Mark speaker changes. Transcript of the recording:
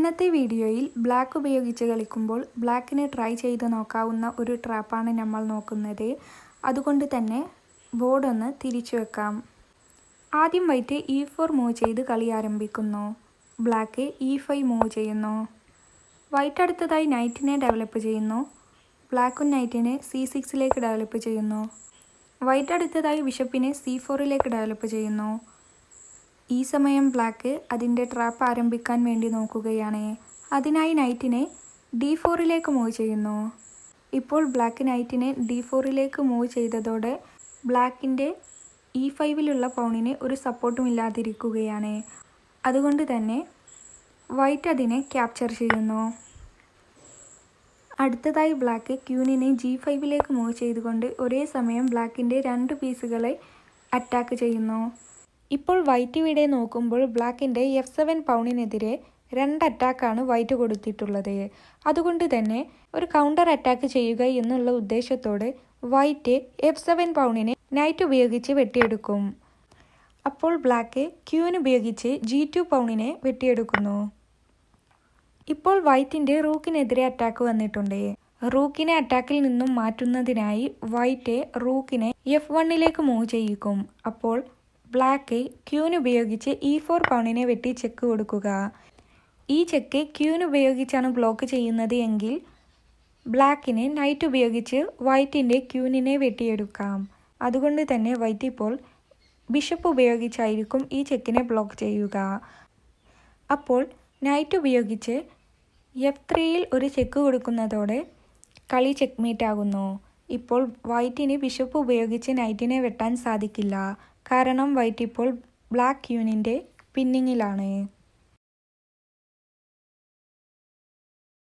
Speaker 1: ഇന്നത്തെ വീഡിയോയിൽ ബ്ലാക്ക് ഉപയോഗിച്ച് കളിക്കുമ്പോൾ ബ്ലാക്കിനെ ട്രൈ ചെയ്ത് നോക്കാവുന്ന ഒരു ട്രാപ്പാണ് നമ്മൾ നോക്കുന്നത്. അതുകൊണ്ട് തന്നെ ബോർഡ് ഒന്ന് തിരിച്ചു വെക്കാം. ആദ്യം വൈറ്റ് E4 മൂവ് ചെയ്ത് കളി ആരംഭിക്കുന്നു. ബ്ലാക്ക് E5 മൂവ് ചെയ്യുന്നു. വൈറ്റ് അടുത്തതായി നൈറ്റിനെ ഡെവലപ്പ് ചെയ്യുന്നു. ബ്ലാക്കും നൈറ്റിനെ C6ലേക്ക് ഡെവലപ്പ് ചെയ്യുന്നു. വൈറ്റ് അടുത്തതായി ബിഷപ്പിനെ C4ലേക്ക് ഡെവലപ്പ് ചെയ്യുന്നു. ഈ സമയം ബ്ലാക്ക് അതിൻ്റെ ട്രാപ്പ് ആരംഭിക്കാൻ വേണ്ടി നോക്കുകയാണ്. അതിനായി നൈറ്റിനെ D4ലേക്ക് മൂവ് ചെയ്യുന്നു. ഇപ്പോൾ ബ്ലാക്ക് നൈറ്റിനെ D4ലേക്ക് മൂവ് ചെയ്തതോടെ ബ്ലാക്കിൻ്റെ E5ലുള്ള പൗണിന് ഒരു സപ്പോർട്ടും ഇല്ലാതിരിക്കുകയാണ്. അതുകൊണ്ട് തന്നെ വൈറ്റ് അതിനെ ക്യാപ്ചർ ചെയ്യുന്നു. അടുത്തതായി ബ്ലാക്ക് ക്യൂനിനെ G5ലേക്ക് മൂവ് ചെയ്തുകൊണ്ട് ഒരേ സമയം ബ്ലാക്കിൻ്റെ 2 പീസുകളെ അറ്റാക്ക് ചെയ്യുന്നു. ഇപ്പോൾ വൈറ്റ് ഇവിടെ നോക്കുമ്പോൾ ബ്ലാക്കിൻ്റെ F7 പൗണിനെതിരെ 2 അറ്റാക്കാണ് വൈറ്റ് കൊടുത്തിട്ടുള്ളത്. അതുകൊണ്ട് തന്നെ ഒരു കൗണ്ടർ അറ്റാക്ക് ചെയ്യുക എന്നുള്ള ഉദ്ദേശത്തോടെ വൈറ്റ് F7 പൗണിനെ നൈറ്റ് ഉപയോഗിച്ച് വെട്ടിയെടുക്കും. അപ്പോൾ ബ്ലാക്ക് ക്യൂൻ ഉപയോഗിച്ച് G2 പൗണിനെ വെട്ടിയെടുക്കുന്നു. ഇപ്പോൾ വൈറ്റിൻ്റെ റൂക്കിനെതിരെ അറ്റാക്ക് വന്നിട്ടുണ്ട്. റൂക്കിനെ അറ്റാക്കിൽ നിന്നും മാറ്റുന്നതിനായി വൈറ്റ് റൂക്കിനെ F1ലേക്ക് മൂവ് ചെയ്യിക്കും. അപ്പോൾ ബ്ലാക്ക് ക്യൂൻ ഉപയോഗിച്ച് E4 പൗണിനെ വെട്ടി ചെക്ക് കൊടുക്കുക. ഈ ചെക്ക് ക്യൂൻ ഉപയോഗിച്ചാണ് ബ്ലോക്ക് ചെയ്യുന്നത് എങ്കിൽ ബ്ലാക്കിന് നൈറ്റ് ഉപയോഗിച്ച് വൈറ്റിൻ്റെ ക്യൂനിനെ വെട്ടിയെടുക്കാം. അതുകൊണ്ട് തന്നെ വൈറ്റ് ഇപ്പോൾ ബിഷപ്പ് ഉപയോഗിച്ചായിരിക്കും ഈ ചെക്കിനെ ബ്ലോക്ക് ചെയ്യുക. അപ്പോൾ നൈറ്റ് ഉപയോഗിച്ച് F3യിൽ ഒരു ചെക്ക് കൊടുക്കുന്നതോടെ കളി ചെക്ക്മേറ്റ് ആകുന്നു. ഇപ്പോൾ വൈറ്റിന് ബിഷപ്പ് ഉപയോഗിച്ച് നൈറ്റിനെ വെട്ടാൻ സാധിക്കില്ല. കാരണം വൈറ്റ് ഇപ്പോൾ ബ്ലാക്ക് ക്യൂനിൻ്റെ പിന്നിങ്ങിലാണ്.